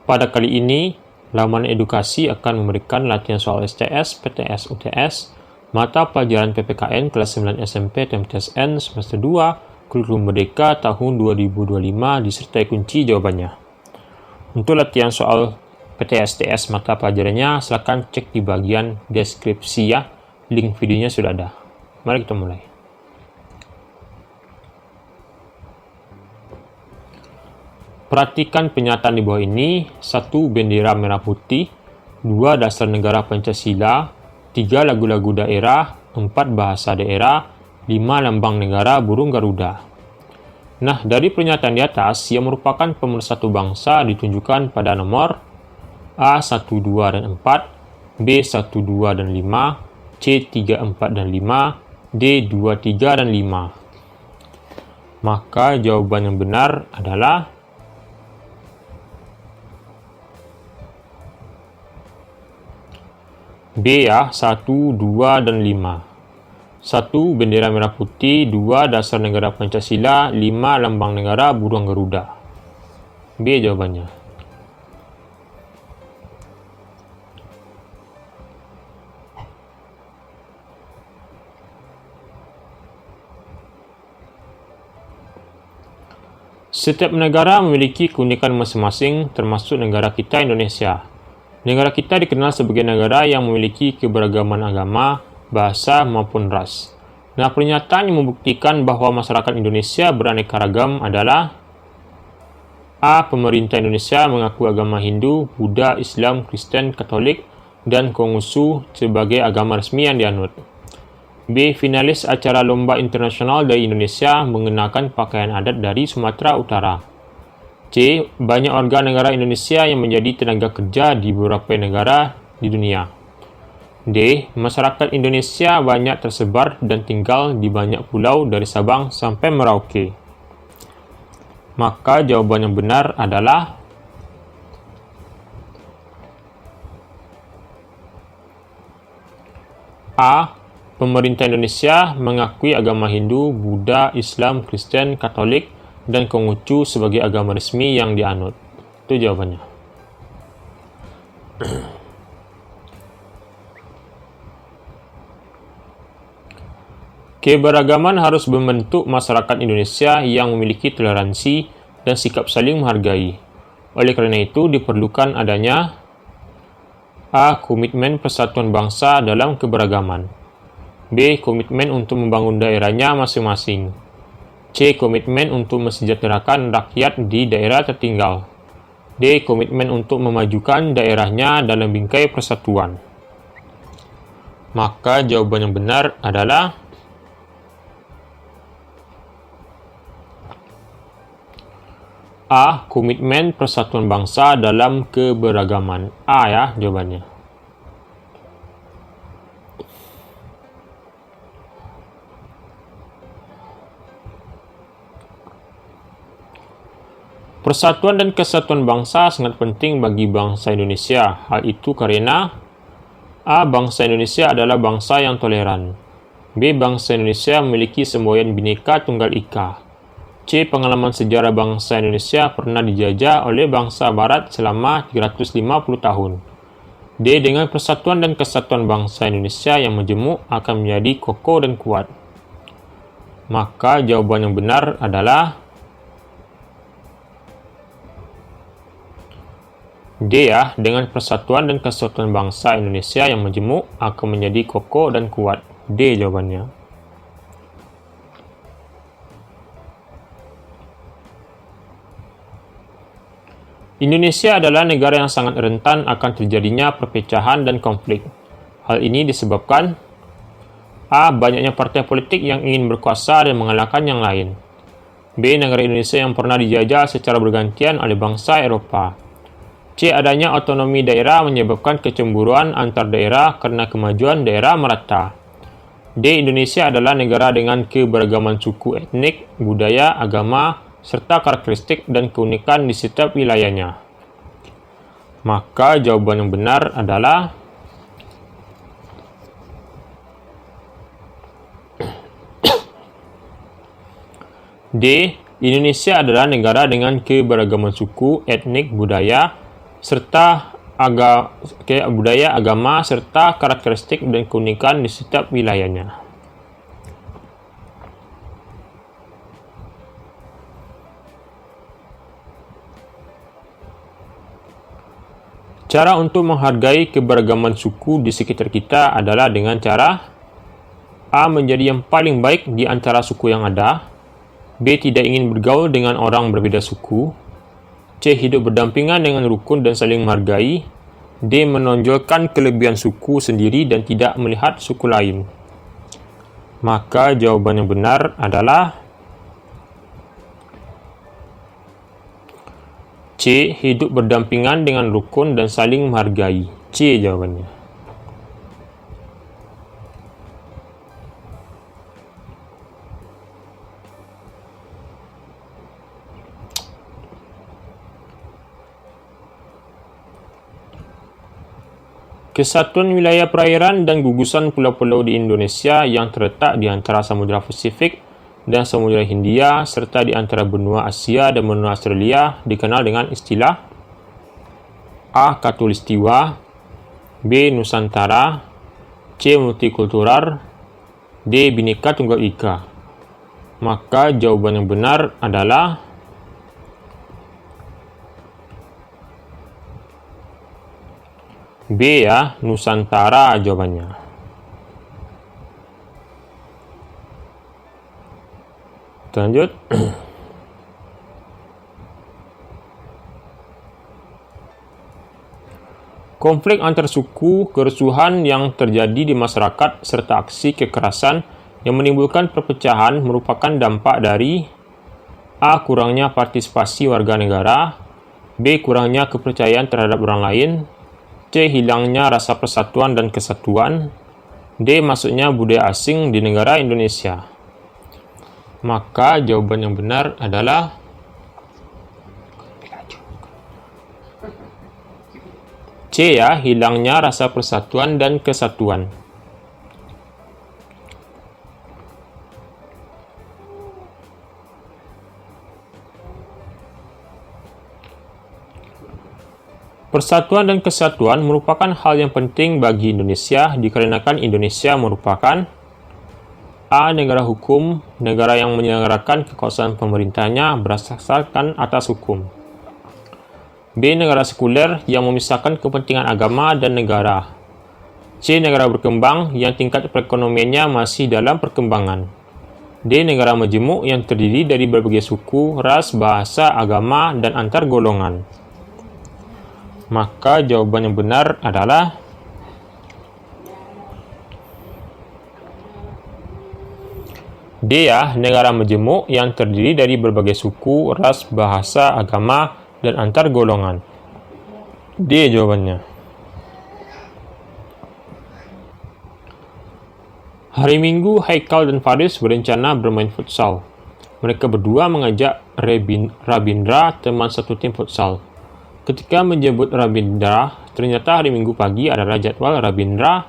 Pada kali ini, laman edukasi akan memberikan latihan soal STS, PTS, UTS, mata pelajaran PPKN kelas 9 SMP TMTSN semester 2, kurikulum Merdeka tahun 2025 disertai kunci jawabannya. Untuk latihan soal PTS TS mata pelajarannya, silakan cek di bagian deskripsi ya. Link videonya sudah ada. Mari kita mulai. Perhatikan pernyataan di bawah ini. 1. Bendera merah putih. 2. Dasar negara Pancasila. 3. Lagu-lagu daerah. 4. Bahasa daerah. 5. Lambang negara burung Garuda. Nah, dari pernyataan di atas yang merupakan pemersatu bangsa ditunjukkan pada nomor A. 1, 2, dan 4, B. 1, 2, dan 5, C. 3, 4, dan 5, D. 2, 3, dan 5. Maka jawaban yang benar adalah B ya, 1, 2, dan 5. 1. Bendera merah putih. 2. Dasar negara Pancasila. 5. Lambang negara burung Garuda. B jawabannya. Setiap negara memiliki keunikan masing-masing, termasuk negara kita Indonesia. Negara kita dikenal sebagai negara yang memiliki keberagaman agama, bahasa, maupun ras. Nah, pernyataan yang membuktikan bahwa masyarakat Indonesia beraneka ragam adalah A. Pemerintah Indonesia mengaku agama Hindu, Buddha, Islam, Kristen, Katolik, dan Konghucu sebagai agama resmi yang dianut. B. Finalis acara lomba internasional dari Indonesia mengenakan pakaian adat dari Sumatera Utara. C. Banyak warga negara Indonesia yang menjadi tenaga kerja di beberapa negara di dunia. D. Masyarakat Indonesia banyak tersebar dan tinggal di banyak pulau dari Sabang sampai Merauke. Maka jawaban yang benar adalah A. Pemerintah Indonesia mengakui agama Hindu, Buddha, Islam, Kristen, Katolik, dan Konghucu sebagai agama resmi yang dianut. Itu jawabannya. Keberagaman harus membentuk masyarakat Indonesia yang memiliki toleransi dan sikap saling menghargai. Oleh karena itu, diperlukan adanya A. Komitmen persatuan bangsa dalam keberagaman. B. Komitmen untuk membangun daerahnya masing-masing. C. Komitmen untuk mesejahterakan rakyat di daerah tertinggal. D. Komitmen untuk memajukan daerahnya dalam bingkai persatuan. Maka jawaban yang benar adalah A. Komitmen persatuan bangsa dalam keberagaman. A ya jawabannya. Persatuan dan kesatuan bangsa sangat penting bagi bangsa Indonesia. Hal itu karena A. Bangsa Indonesia adalah bangsa yang toleran. B. Bangsa Indonesia memiliki semboyan Bhinneka Tunggal Ika. C. Pengalaman sejarah bangsa Indonesia pernah dijajah oleh bangsa Barat selama 350 tahun. D. Dengan persatuan dan kesatuan bangsa Indonesia yang majemuk akan menjadi kokoh dan kuat. Maka jawaban yang benar adalah D ya, dengan persatuan dan kesatuan bangsa Indonesia yang majemuk akan menjadi kokoh dan kuat. D jawabannya. Indonesia adalah negara yang sangat rentan akan terjadinya perpecahan dan konflik. Hal ini disebabkan A. Banyaknya partai politik yang ingin berkuasa dan mengalahkan yang lain. B. Negara Indonesia yang pernah dijajah secara bergantian oleh bangsa Eropa. C. Adanya otonomi daerah menyebabkan kecemburuan antar daerah karena kemajuan daerah merata. D. Indonesia adalah negara dengan keberagaman suku etnik, budaya, agama, serta karakteristik dan keunikan di setiap wilayahnya. Maka jawaban yang benar adalah D. Indonesia adalah negara dengan keberagaman suku, etnik, budaya, serta budaya, agama, serta karakteristik dan keunikan di setiap wilayahnya. Cara untuk menghargai keberagaman suku di sekitar kita adalah dengan cara A. Menjadi yang paling baik di antara suku yang ada. B. Tidak ingin bergaul dengan orang berbeda suku. C. Hidup berdampingan dengan rukun dan saling menghargai. D. Menonjolkan kelebihan suku sendiri dan tidak melihat suku lain. Maka jawaban yang benar adalah C. Hidup berdampingan dengan rukun dan saling menghargai. C jawabannya. Kesatuan wilayah perairan dan gugusan pulau-pulau di Indonesia yang terletak di antara Samudra Pasifik dan Samudra Hindia serta di antara benua Asia dan benua Australia dikenal dengan istilah A. Khatulistiwa, B. Nusantara, C. Multikultural, D. Bhinneka Tunggal Ika. Maka jawaban yang benar adalah B ya, Nusantara jawabannya. Lanjut. Konflik antar suku, kerusuhan yang terjadi di masyarakat, serta aksi kekerasan yang menimbulkan perpecahan merupakan dampak dari A. Kurangnya partisipasi warga negara, B. Kurangnya kepercayaan terhadap orang lain, C. Hilangnya rasa persatuan dan kesatuan, D. Masuknya budaya asing di negara Indonesia. Maka jawaban yang benar adalah C ya, hilangnya rasa persatuan dan kesatuan. Persatuan dan kesatuan merupakan hal yang penting bagi Indonesia dikarenakan Indonesia merupakan A. Negara hukum, negara yang menyelenggarakan kekuasaan pemerintahnya berdasarkan atas hukum. B. Negara sekuler yang memisahkan kepentingan agama dan negara. C. Negara berkembang yang tingkat perekonomiannya masih dalam perkembangan. D. Negara majemuk yang terdiri dari berbagai suku, ras, bahasa, agama, dan antar golongan. Maka jawaban yang benar adalah D ya, negara majemuk yang terdiri dari berbagai suku, ras, bahasa, agama, dan antar golongan. D jawabannya. Hari Minggu, Haikal dan Faris berencana bermain futsal. Mereka berdua mengajak Rabindra, teman satu tim futsal. Ketika menjemput Rabindra, ternyata hari Minggu pagi adalah jadwal Rabindra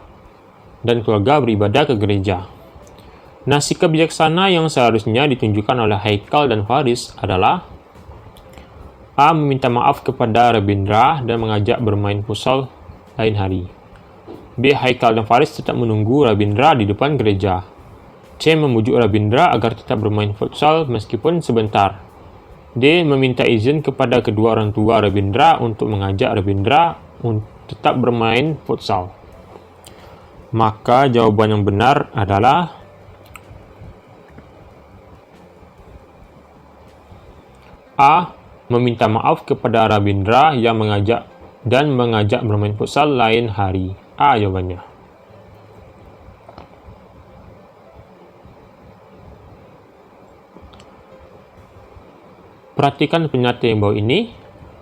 dan keluarga beribadah ke gereja. Nah, sikap bijaksana yang seharusnya ditunjukkan oleh Haikal dan Faris adalah A. Meminta maaf kepada Rabindra dan mengajak bermain futsal lain hari. B. Haikal dan Faris tetap menunggu Rabindra di depan gereja. C. Membujuk Rabindra agar tetap bermain futsal meskipun sebentar. D. Meminta izin kepada kedua orang tua Rabindra untuk mengajak Rabindra untuk tetap bermain futsal. Maka jawaban yang benar adalah A. Meminta maaf kepada Rabindra yang mengajak bermain futsal lain hari. A jawabannya. Perhatikan pernyataan yang bawah ini.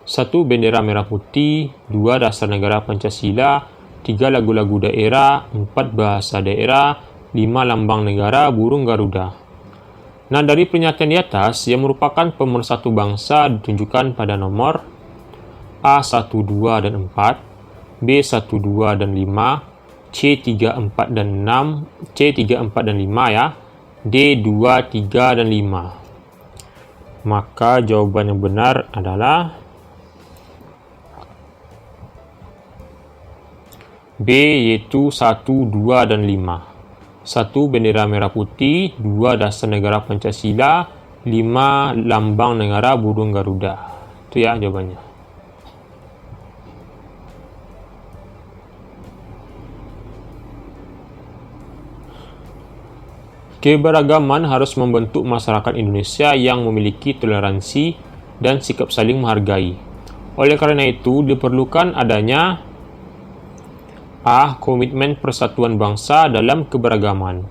1. Bendera merah putih. 2. Dasar negara Pancasila. 3. Lagu-lagu daerah. 4. Bahasa daerah. 5. Lambang negara burung Garuda. Nah, dari pernyataan di atas yang merupakan pemersatu bangsa ditunjukkan pada nomor A 1, 2, dan 4, B 1, 2, dan 5, C 3, 4, dan 6, C 3, 4, dan 5 ya, D 2, 3, dan 5. Maka jawaban yang benar adalah B yaitu 1, 2, dan 5. 1. Bendera merah putih, 2. Dasar negara Pancasila, 5. Lambang negara burung Garuda. Itu ya jawabannya. Keberagaman harus membentuk masyarakat Indonesia yang memiliki toleransi dan sikap saling menghargai. Oleh karena itu, diperlukan adanya A. Komitmen persatuan bangsa dalam keberagaman.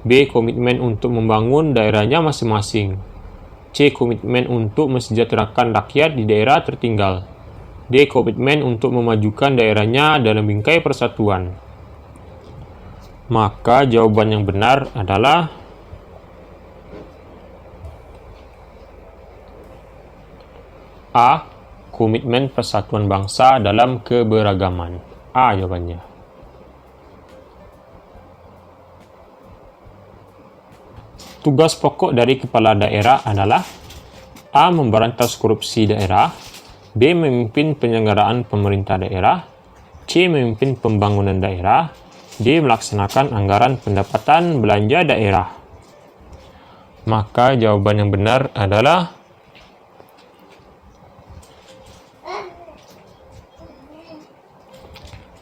B. Komitmen untuk membangun daerahnya masing-masing. C. Komitmen untuk mensejahterakan rakyat di daerah tertinggal. D. Komitmen untuk memajukan daerahnya dalam bingkai persatuan. Maka jawaban yang benar adalah A. Komitmen persatuan bangsa dalam keberagaman. A jawabannya. Tugas pokok dari kepala daerah adalah A. Memberantas korupsi daerah, B. Memimpin penyelenggaraan pemerintah daerah, C. Memimpin pembangunan daerah, D. Melaksanakan anggaran pendapatan belanja daerah. Maka jawaban yang benar adalah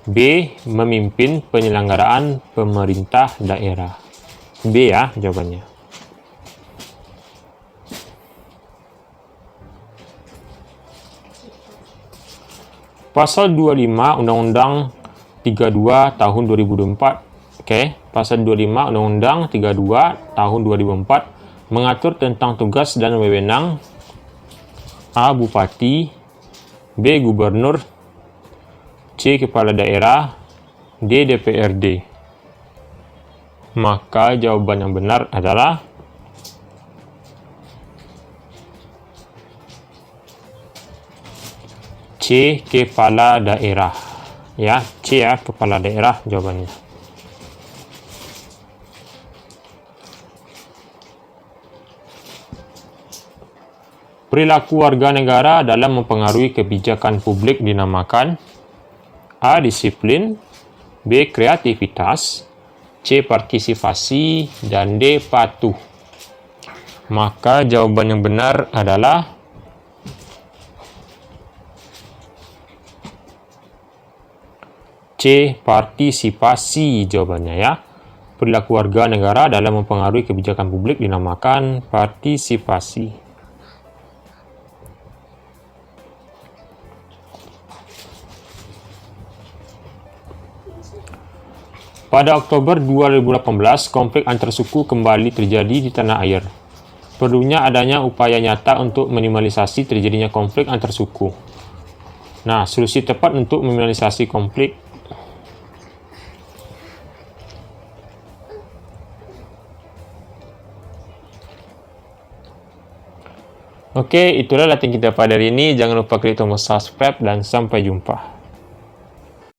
B. Memimpin penyelenggaraan pemerintah daerah. B ya jawabannya. Pasal 25 Undang-Undang 32 tahun 2004. Pasal 25 Undang-Undang 32 tahun 2004 mengatur tentang tugas dan wewenang A. Bupati, B. Gubernur, C. Kepala daerah, D. DPRD. Maka jawaban yang benar adalah C. Kepala daerah. Ya, C ya, kepala daerah jawabannya. Perilaku warga negara dalam mempengaruhi kebijakan publik dinamakan A. Disiplin, B. Kreativitas, C. Partisipasi, dan D. Patuh. Maka jawaban yang benar adalah C. Partisipasi jawabannya ya. Perilaku warga negara dalam mempengaruhi kebijakan publik dinamakan partisipasi. Pada Oktober 2018, konflik antar suku kembali terjadi di tanah air. Perlunya adanya upaya nyata untuk minimalisasi terjadinya konflik antar suku. Nah, solusi tepat untuk minimalisasi konflik Oke, itulah latihan kita pada hari ini. Jangan lupa klik tombol subscribe dan sampai jumpa.